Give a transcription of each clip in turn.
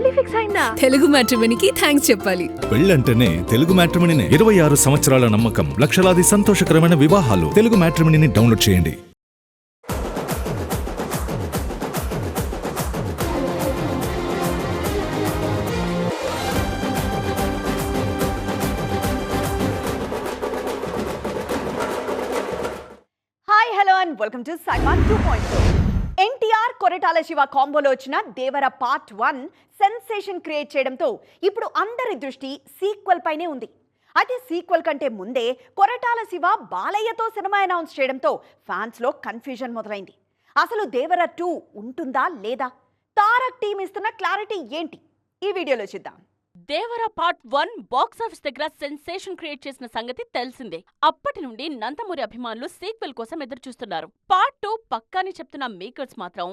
పెళ్లి ఫిక్స్ అయిందా? తెలుగు మ్యాట్రిమోనీకి థ్యాంక్స్ చెప్పాలి. పెళ్ళంటేనే తెలుగు మ్యాట్రిమోనీనే. 26 సంవత్సరాల నమ్మకం, లక్షలాది సంతోషకరమైన వివాహాలు. తెలుగు మ్యాట్రిమోనీని డౌన్లోడ్ చేయండి. Hi hello and welcome to Salman 2.0. NTR Koratala Siva కాంబోలో వచ్చిన దేవర పార్ట్ 1 సెన్సేషన్ క్రియేట్ చేయడంతో ఇప్పుడు అందరి దృష్టి సీక్వెల్ పైనే ఉంది. అయితే సీక్వెల్ కంటే ముందే కొరటాల శివ బాలయ్యతో సినిమా అనౌన్స్ చేయడంతో ఫ్యాన్స్ లో కన్ఫ్యూజన్ మొదలైంది. అసలు దేవర 2 ఉంటుందా లేదా? తారక్ టీం ఇస్తున్న క్లారిటీ ఏంటి? ఈ వీడియోలో చూద్దాం. దేవర పార్ట్ 1 బాక్సాఫీస్ దగ్గర సెన్సేషన్ క్రియేట్ చేసిన సంగతి తెలిసిందే. అప్పటి నుండి నందమూరి అభిమానులు సీక్వెల్ కోసం ఎదురుచూస్తున్నారు. పార్ట్ 2 పక్కాని చెప్తున్న మేకర్స్ మాత్రం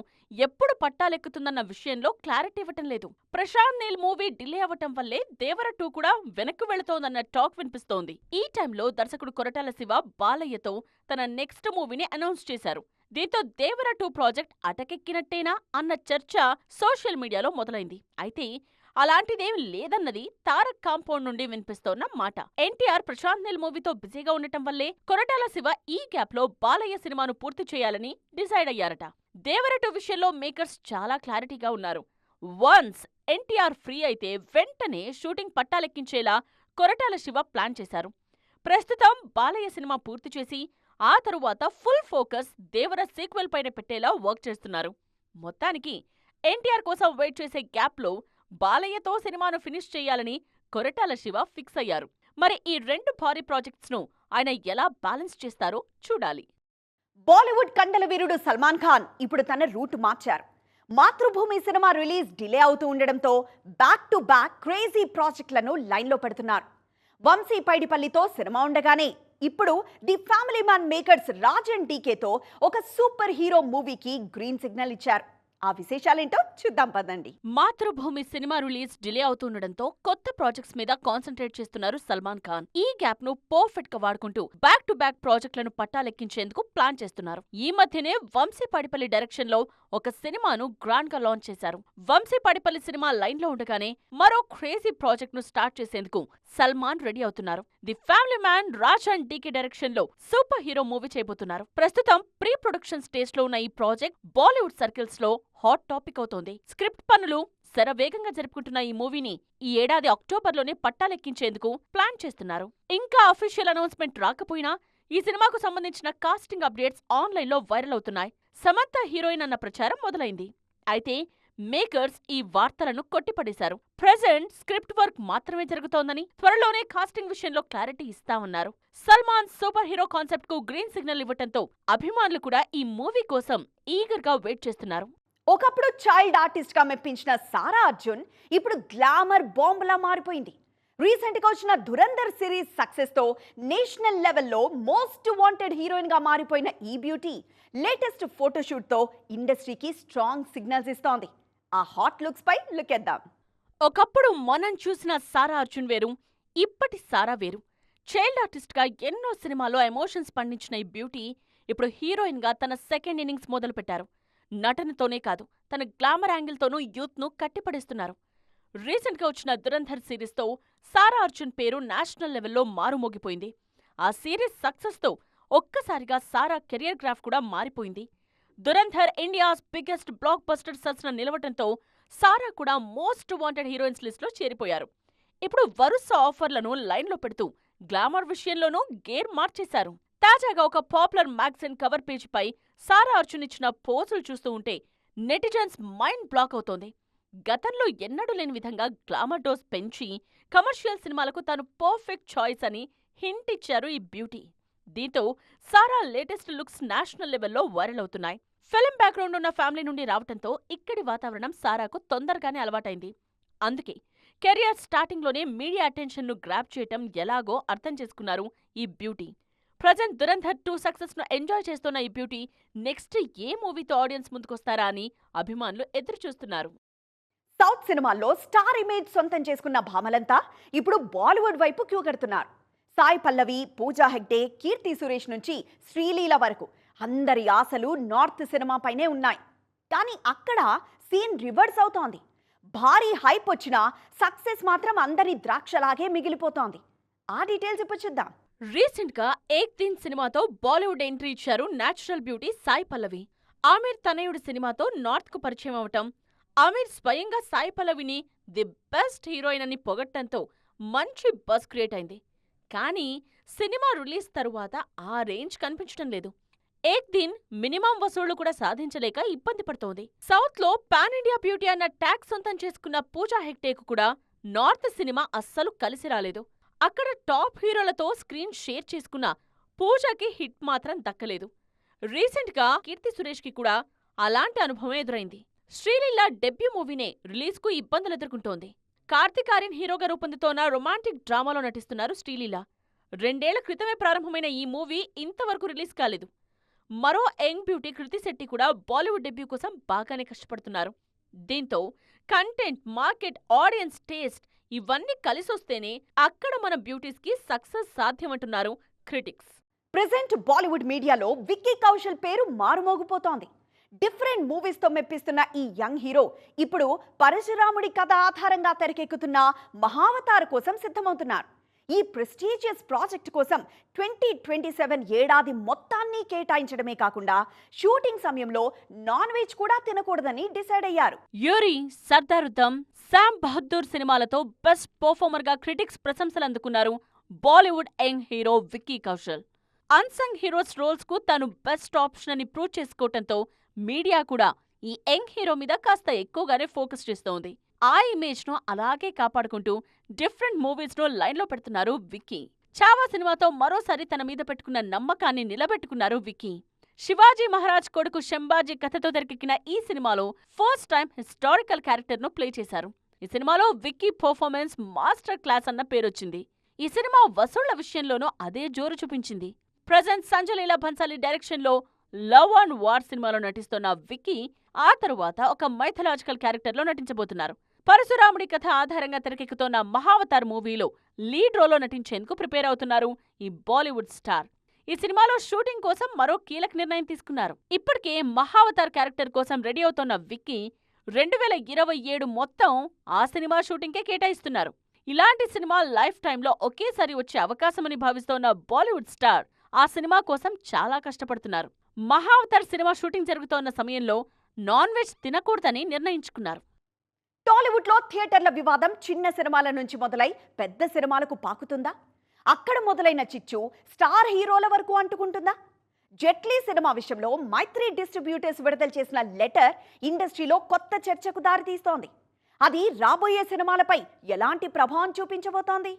ఎప్పుడు పట్టాలెక్కుతుందన్న విషయంలో క్లారిటీ ఇవ్వటం లేదు. ప్రశాంత్ నీల్ మూవీ డిలే అవ్వటం వల్లే దేవర 2 కూడా వెనక్కి వెళుతోందన్న టాక్ వినిపిస్తోంది. ఈ టైంలో దర్శకుడు కొరటాల శివ బాలయ్యతో తన నెక్స్ట్ మూవీని అనౌన్స్ చేశారు. దీంతో దేవర 2 ప్రాజెక్ట్ అటకెక్కినట్టేనా అన్న చర్చ సోషల్ మీడియాలో మొదలైంది. అయితే అలాంటిదేం లేదన్నది తారక్ కాంపౌండ్ నుండి వినిపిస్తోన్న మాట. ఎన్టీఆర్ ప్రశాంత్ నీల్ మూవీతో బిజీగా ఉండటం వల్లే కొరటాల శివ ఈ గ్యాప్ లో బాలయ్య సినిమాను పూర్తి చేయాలని డిసైడ్ అయ్యారట. దేవర 2 విషయంలో మేకర్స్ చాలా క్లారిటీగా ఉన్నారు. వన్స్ ఎన్టీఆర్ ఫ్రీ అయితే వెంటనే షూటింగ్ పట్టాలెక్కించేలా కొరటాల శివ ప్లాన్ చేశారు. ప్రస్తుతం బాలయ్య సినిమా పూర్తి చేసి ఆ తరువాత ఫుల్ ఫోకస్ దేవర సీక్వెల్ పైన పెట్టేలా వర్క్ చేస్తున్నారు. మొత్తానికి ఎన్టీఆర్ కోసం వెయిట్ చేసే గ్యాప్ లో బాలయ్యతో సినిమాను ఫినిష్ చేయాలని కొరటాల శివ ఫిక్స్ అయ్యారు. మరి ఈ 2 భారీ ప్రాజెక్ట్స్ ను ఆయన ఎలా బ్యాలెన్స్ చేస్తారో చూడాలి. బాలీవుడ్ కండల వీరుడు సల్మాన్ ఖాన్ ఇప్పుడు తన రూట్ మార్చారు. మాతృభూమి సినిమా రిలీజ్ డిలే అవుతూ ఉండడంతో బ్యాక్ టు బ్యాక్ క్రేజీ ప్రాజెక్టులను లైన్లో పెడుతున్నారు. వంశీ పైడిపల్లితో సినిమా ఉండగానే ఇప్పుడు the family man makers Raj and డీకేతో ఒక సూపర్ హీరో మూవీకి గ్రీన్ సిగ్నల్ ఇచ్చారు. ఆ విశేషాలేంటో చూద్దాం పదండి. మాతృభూమి సినిమా రిలీజ్ డిలే అవుతుండటంతో కొత్త ప్రాజెక్ట్స్ మీద కాన్సంట్రేట్ చేస్తున్నారు సల్మాన్ ఖాన్. ఈ గ్యాప్ ను పర్ఫెక్ట్ గా వాడుకుంటూ బ్యాక్ టు బ్యాక్ ప్రాజెక్టులను పట్టాలెక్కించేందుకు ప్లాన్ చేస్తున్నారు. ఈ మధ్యనే వంశీ పడిపల్లి డైరెక్షన్ లో ఒక సినిమాను గ్రాండ్ గా లాంచ్ చేశారు. వంశీ పడిపల్లి సినిమా లైన్ లో ఉండగానే మరో క్రేజీ ప్రాజెక్ట్ ను స్టార్ట్ చేసేందుకు సల్మాన్ రెడీ అవుతున్నారు. The family man Raj and DK direction లో సూపర్ హీరో మూవీ చేయబోతున్నారు. ప్రస్తుతం ప్రీ ప్రొడక్షన్ స్టేజ్ లో ఉన్న ఈ ప్రాజెక్ట్ బాలీవుడ్ సర్కిల్స్ లో హాట్ టాపిక్ అవుతోంది. స్క్రిప్ట్ పనులు శరవేగంగా జరుపుకుంటున్న ఈ మూవీని ఈ ఏడాది అక్టోబర్లోనే పట్టాలెక్కించేందుకు ప్లాన్ చేస్తున్నారు. ఇంకా అఫీషియల్ అనౌన్స్మెంట్ రాకపోయినా ఈ సినిమాకు సంబంధించిన కాస్టింగ్ అప్డేట్స్ ఆన్లైన్లో వైరల్ అవుతున్నాయి. సమంత హీరోయిన్ అన్న ప్రచారం మొదలైంది. అయితే మేకర్స్ ఈ వార్తలను కొట్టిపడేశారు. ప్రెజెంట్ స్క్రిప్ట్ వర్క్ మాత్రమే జరుగుతోందని, త్వరలోనే కాస్టింగ్ విషయంలో క్లారిటీ ఇస్తామన్నారు. సల్మాన్ సూపర్ హీరో కాన్సెప్ట్ కు గ్రీన్ సిగ్నల్ ఇవ్వటంతో అభిమానులు కూడా ఈ మూవీ కోసం ఈగర్ గా వెయిట్ చేస్తున్నారు. ఒకప్పుడు చైల్డ్ ఆర్టిస్ట్ గా మెప్పించిన సారా అర్జున్ ఇప్పుడు గ్లామర్ బాంబులా మారిపోయింది. రీసెంట్ గా వచ్చిన ధురంధర్ సిరీస్ సక్సెస్ తో నేషనల్ లెవెల్లో మోస్ట్ వాంటెడ్ హీరోయిన్ గా మారిపోయిన ఈ బ్యూటీ లేటెస్ట్ ఫోటోషూట్ తో ఇండస్ట్రీకి స్ట్రాంగ్ సిగ్నల్స్ ఇస్తోంది. ఆ హాట్ లుక్స్ పై లుక్ చేద్దాం. ఒకప్పుడు మనం చూసిన సారా అర్జున్ వేరు, ఇప్పటి సారా వేరు. చైల్డ్ ఆర్టిస్ట్ గా ఎన్నో సినిమాల్లో ఎమోషన్స్ పండించిన ఈ బ్యూటీ ఇప్పుడు హీరోయిన్ గా తన సెకండ్ ఇన్నింగ్స్ మొదలుపెట్టారు. నటనతోనే కాదు, తన గ్లామర్ యాంగిల్తోనూ యూత్ ను కట్టిపడేస్తున్నారు. రీసెంట్ గా వచ్చిన దురంధర్ సిరీస్ తో సారా అర్జున్ పేరు నేషనల్ లెవెల్లో మారుమోగిపోయింది. ఆ సిరీస్ సక్సెస్ తో ఒక్కసారిగా సారా కెరియర్ గ్రాఫ్ కూడా మారిపోయింది. Dhurandhar India's biggest blockbuster success నిలవటంతో సారా కూడా మోస్ట్ వాంటెడ్ హీరోయిన్స్ లిస్ట్ లో చేరిపోయారు. ఇప్పుడు వరుస ఆఫర్లను లైన్లో పెడుతూ గ్లామర్ విషయంలోనూ గేర్ మార్చేశారు. తాజాగా ఒక పాపులర్ మ్యాగజైన్ కవర్ పేజీపై సారా అర్జున్ ఇచ్చిన పోజులు చూస్తూ ఉంటే నెటిజన్స్ మైండ్ బ్లాక్ అవుతోంది. గతంలో ఎన్నడూ లేని విధంగా గ్లామర్ డోస్ పెంచి కమర్షియల్ సినిమాలకు తాను పర్ఫెక్ట్ చాయిస్ అని హింట్ ఇచ్చారు ఈ బ్యూటీ. దీంతో సారా లేటెస్ట్ లుక్స్ నేషనల్ లెవెల్లో వైరల్ అవుతున్నాయి. ఫిల్మ్ బ్యాక్గ్రౌండ్ ఉన్న ఫ్యామిలీ నుండి రావటంతో ఇక్కడి వాతావరణం సారాకు తొందరగానే అలవాటైంది. అందుకే కెరియర్ స్టార్టింగ్లోనే మీడియా అటెన్షన్ ను గ్రాప్ చేయటం ఎలాగో అర్థం చేసుకున్నారు ఈ బ్యూటీ. ప్రజెంట్ దురంధర్ 2 సక్సెస్ ను ఎంజాయ్ చేస్తున్న ఈ బ్యూటీ నెక్స్ట్ ఏ మూవీతో ఆడియన్స్ ముందుకొస్తారా అని అభిమానులు ఎదురుచూస్తున్నారు. సౌత్ సినిమాల్లో స్టార్ ఇమేజ్ సొంతం చేసుకున్న భామలంతా ఇప్పుడు బాలీవుడ్ వైపు క్యూ కడుతున్నారు. సాయి పల్లవి, పూజా హెగ్డే, కీర్తి సురేష్ నుంచి శ్రీలీల వరకు అందరి ఆశలు నార్త్ సినిమా పైనే ఉన్నాయి. కానీ అక్కడ సీన్ రివర్స్ అవుతోంది. భారీ హైప్ వచ్చినా సక్సెస్ మాత్రం అందరి ద్రాక్షలాగే మిగిలిపోతోంది. ఆ డీటెయిల్స్ ఇప్పుడు చూద్దాం. రీసెంట్ గా ఏక్ దిన్ సినిమాతో బాలీవుడ్ ఎంట్రీ ఇచ్చారు నేచురల్ బ్యూటీ సాయి పల్లవి. ఆమీర్ తనయుడు సినిమాతో నార్త్ కు పరిచయం అవటం, ఆమీర్ స్వయంగా సాయి పల్లవిని ది బెస్ట్ హీరోయిన్ అని పొగట్టంతో మంచి బజ్ క్రియేట్ అయింది. కానీ సినిమా రిలీజ్ తరువాత ఆ రేంజ్ కనిపించటం లేదు. ఏక్ దిన్ మినిమం వసూళ్లు కూడా సాధించలేక ఇబ్బంది పడుతోంది. సౌత్ లో పాన్ ఇండియా బ్యూటీ అన్న ట్యాగ్ సొంతం చేసుకున్న పూజా హెగ్డేకు కూడా నార్త్ సినిమా అస్సలు కలిసి రాలేదు. అక్కడ టాప్ హీరోలతో స్క్రీన్ షేర్ చేసుకున్న పూజాకి హిట్ మాత్రం దక్కలేదు. రీసెంట్ గా కీర్తి సురేష్ కి కూడా అలాంటి అనుభవం ఎదురైంది. శ్రీలీల డెబ్యూ మూవీనే రిలీజ్ కు ఇబ్బందులు ఎదుర్కొంటోంది. కార్తీక్ ఆర్యన్ హీరోగా రూపొందుతోన్న రొమాంటిక్ డ్రామాలో నటిస్తున్నారు శ్రీలీల. 2 ఏళ్ల క్రితమే ప్రారంభమైన ఈ మూవీ ఇంతవరకు రిలీజ్ కాలేదు. మరో యంగ్ బ్యూటీ కృతి శెట్టి కూడా బాలీవుడ్ డెబ్యూ కోసం బాగానే కష్టపడుతున్నారు. దీంతో కంటెంట్, మార్కెట్, ఆడియన్స్ టేస్ట్ ఇవన్నీ కలిసొస్తేనే అక్కడ మన బ్యూటీస్ కి సక్సెస్ సాధ్యమంటున్నారు క్రిటిక్స్. ప్రెజెంట్ బాలీవుడ్ మీడియాలో విక్కీ కౌశల్ పేరు మారుమోగిపోతోంది. డిఫరెంట్ మూవీస్ తో మెప్పిస్తున్న ఈ యంగ్ హీరో ఇప్పుడు పరశురాముడి కథ ఆధారంగా తెరకెక్కుతున్న మహావతార్ కోసం సిద్ధమవుతున్నారు. ఈ ప్రెస్టీజియస్ ప్రాజెక్ట్ కోసం 2027 ఏడాది మొత్తాన్ని కేటాయించడమే కాకుండా షూటింగ్ సమయంలో నాన్ వెజ్ కూడా తినకూడదని డిసైడ్ అయ్యారు. యూరి, సర్దారుద్దం, శామ్ బహదూర్ సినిమాలతో బెస్ట్ పర్ఫార్మర్ గా క్రిటిక్స్ ప్రశంసలు అందుకున్నారు Bollywood young hero Vicky Kaushal. Unsung heroes roles కు తాను బెస్ట్ ఆప్షన్ అని ప్రూవ్ చేసుకోవటంతో మీడియా కూడా ఈ యంగ్ హీరో మీద కాస్త ఎక్కువగానే ఫోకస్ చేస్తోంది. ఆ ఇమేజ్ ను అలాగే కాపాడుకుంటూ డిఫరెంట్ మూవీస్ ను లైన్లో పెడుతున్నారు విక్కీ. చావా సినిమాతో మరోసారి తన మీద పెట్టుకున్న నమ్మకాన్ని నిలబెట్టుకున్నారు విక్కీ. శివాజీ మహారాజ్ కొడుకు శంభాజీ కథతో తెరకెక్కిన ఈ సినిమాలో ఫస్ట్ టైం హిస్టారికల్ క్యారెక్టర్ ను ప్లే చేశారు. ఈ సినిమాలో విక్కీ పర్ఫార్మెన్స్ మాస్టర్ క్లాస్ అన్న పేరొచ్చింది. ఈ సినిమా వసూళ్ల విషయంలోనూ అదే జోరు చూపించింది. ప్రెజెంట్ సంజయ్ లీలా భన్సాలి డైరెక్షన్ లో లవ్ అండ్ వార్ సినిమాలో నటిస్తున్న విక్కీ ఆ తరువాత ఒక మైథలాజికల్ క్యారెక్టర్ లో నటించబోతున్నారు. పరశురాముడి కథ ఆధారంగా తెరకెక్కుతోన్న మహావతార్ మూవీలో లీడ్ రోల్లో నటించేందుకు ప్రిపేర్ అవుతున్నారు ఈ బాలీవుడ్ స్టార్. ఈ సినిమాలో షూటింగ్ కోసం మరో కీలక నిర్ణయం తీసుకున్నారు. ఇప్పటికే మహావతార్ క్యారెక్టర్ కోసం రెడీ అవుతోన్న విక్కీ 2027 మొత్తం ఆ సినిమా షూటింగ్కే కేటాయిస్తున్నారు. ఇలాంటి సినిమా లైఫ్ టైంలో ఒకేసారి వచ్చే అవకాశమని భావిస్తోన్న బాలీవుడ్ స్టార్ ఆ సినిమా కోసం చాలా కష్టపడుతున్నారు. మహావతార్ సినిమా షూటింగ్ జరుగుతోన్న సమయంలో నాన్ వెజ్ తినకూడదని నిర్ణయించుకున్నారు. టాలీవుడ్ లో థియేటర్ల వివాదం చిన్న సినిమాల నుంచి మొదలై పెద్ద సినిమాలకు పాకుతుందా? అక్కడ మొదలైన చిచ్చు స్టార్ హీరోల వరకు అంటుకుంటుందా? జెట్లీ సినిమా విషయంలో మైత్రి డిస్ట్రిబ్యూటర్స్ విడుదల చేసిన లెటర్ ఇండస్ట్రీలో కొత్త చర్చకు దారితీస్తోంది. అది రాబోయే సినిమాలపై ఎలాంటి ప్రభావం చూపించబోతోంది?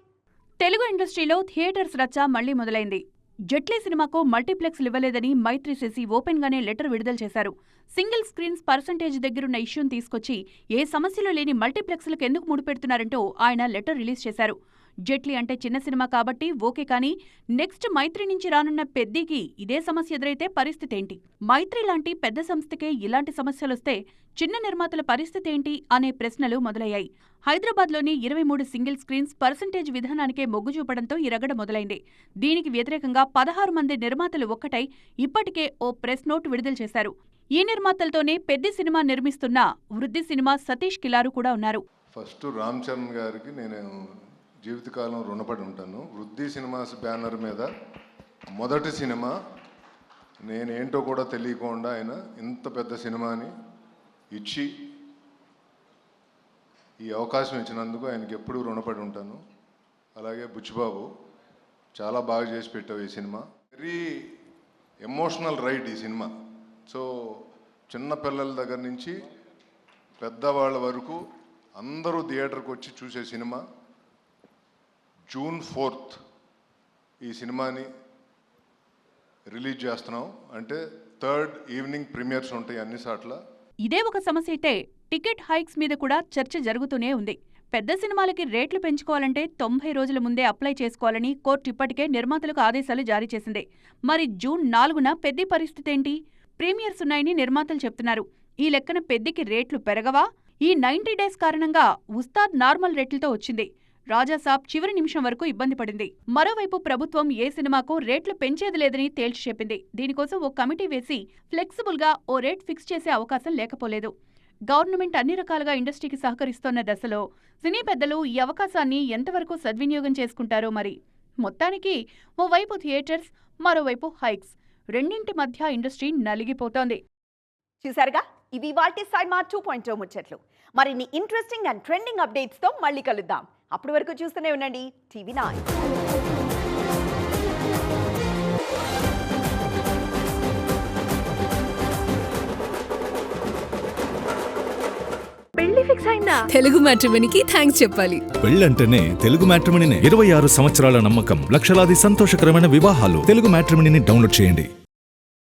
తెలుగు ఇండస్ట్రీలో థియేటర్స్ రచ్చ మళ్లీ మొదలైంది. జెట్లీ సినిమాకు మల్టీప్లెక్స్ ఇవ్వలేదని మైత్రి శశి ఓపెన్ గానే లెటర్ విడుదల చేశారు. సింగిల్ స్క్రీన్స్ పర్సంటేజ్ దగ్గరున్న ఇష్యూని తీసుకొచ్చి ఏ సమస్యలు లేని మల్టీప్లెక్స్లకు ఎందుకు ముడిపెడుతున్నారంటూ ఆయన లెటర్ రిలీజ్ చేశారు. జెట్లీ అంటే చిన్న సినిమా కాబట్టి ఓకే, కానీ నెక్స్ట్ మైత్రి నుంచి రానున్న పెద్దీకి ఇదే సమస్య ఎదురైతే పరిస్థితి ఏంటి? మైత్రి లాంటి పెద్ద సంస్థకే ఇలాంటి సమస్యలొస్తే చిన్న నిర్మాతల పరిస్థితి ఏంటి అనే ప్రశ్నలు మొదలయ్యాయి. హైదరాబాద్లోని 23 సింగిల్ స్క్రీన్స్ పర్సంటేజ్ విధానానికే మొగ్గు చూపడంతో ఈ రగడ మొదలైంది. దీనికి వ్యతిరేకంగా 16 మంది నిర్మాతలు ఒక్కటై ఇప్పటికే ఓ ప్రెస్ నోట్ విడుదల చేశారు. ఈ నిర్మాతలతోనే పెద్ద సినిమా నిర్మిస్తున్న వృద్ధి సినిమా సతీష్ కిలారు కూడా ఉన్నారు. ఫస్ట్ రామ్ చరణ్ గారికి నేను జీవితకాలం రుణపడి ఉంటాను. వృద్ధి సినిమాస్ బ్యానర్ మీద మొదటి సినిమా నేనేంటో కూడా తెలియకుండా ఆయన ఇంత పెద్ద సినిమాని ఇచ్చి ఈ అవకాశం ఇచ్చినందుకు ఆయనకి ఎప్పుడూ రుణపడి ఉంటాను. అలాగే బుచ్చిబాబు చాలా బాగా చేసి పెట్టావు ఈ సినిమా. వెరీ ఎమోషనల్ రైడ్ ఈ సినిమా. సో చిన్న పిల్లల దగ్గర నుంచి పెద్దవాళ్ళ వరకు అందరూ థియేటర్కి వచ్చి చూసే సినిమా. జూన్ 4th ఈ సినిమాని రిలీజ్ చేస్తున్నాం. అంటే 3rd ఈవినింగ్ ప్రీమియర్స్ ఉంటాయి అన్ని సార్ల. ఇదే ఒక సమస్య అయితే టికెట్ హైక్స్ మీద కూడా చర్చ జరుగుతూనే ఉంది. పెద్ద సినిమాలకి రేట్లు పెంచుకోవాలంటే 90 రోజుల ముందే అప్లై చేసుకోవాలని కోర్టు ఇప్పటికే నిర్మాతలకు ఆదేశాలు జారీ చేసింది. మరి జూన్ 4న పెద్ద పరిస్థితి ఏంటి? ప్రీమియర్స్ ఉన్నాయని నిర్మాతలు చెప్తున్నారు. ఈ లెక్కన పెద్దికి రేట్లు పెరగవా? ఈ 90 డేస్ కారణంగా ఉస్తాద్ నార్మల్ రేట్లతో వచ్చింది. రాజాసాబ్ చివరి నిమిషం వరకు ఇబ్బంది పడింది. మరోవైపు ప్రభుత్వం ఏ సినిమాకు రేట్లు పెంచేది లేదని తేల్చి చెప్పింది. దీనికోసం ఓ కమిటీ వేసి ఫ్లెక్సిబుల్ గా ఓ రేట్ ఫిక్స్ చేసే అవకాశం లేకపోలేదు. గవర్నమెంట్ అన్ని రకాలుగా ఇండస్ట్రీకి సహకరిస్తోన్న దశలో సినీ పెద్దలు ఈ అవకాశాన్ని ఎంతవరకు సద్వినియోగం చేసుకుంటారో మరి. మొత్తానికి ఓవైపు థియేటర్స్, మరోవైపు హైక్స్, రెండింటి మధ్య ఇండస్ట్రీ నలిగిపోతోంది. చూసారుగా, ఇవి వాటి సైమా 2.0 ముచ్చట్లు. మరిన్ని ఇంట్రెస్టింగ్ అండ్ ట్రెండింగ్ అప్డేట్స్తో మళ్ళీ కలుద్దాం. అప్పటి వరకు చూస్తూనే ఉండండి TV9. పెళ్లి ఫిక్స్ అయిందా? తెలుగు మ్యాట్రిమోనీకి థ్యాంక్స్ చెప్పాలి. పెళ్ళంటేనే తెలుగు మ్యాట్రిమోనీనే. 26 సంవత్సరాల నమ్మకం, లక్షలాది సంతోషకరమైన వివాహాలు. తెలుగు మ్యాట్రిమోనీని డౌన్లోడ్ చేయండి.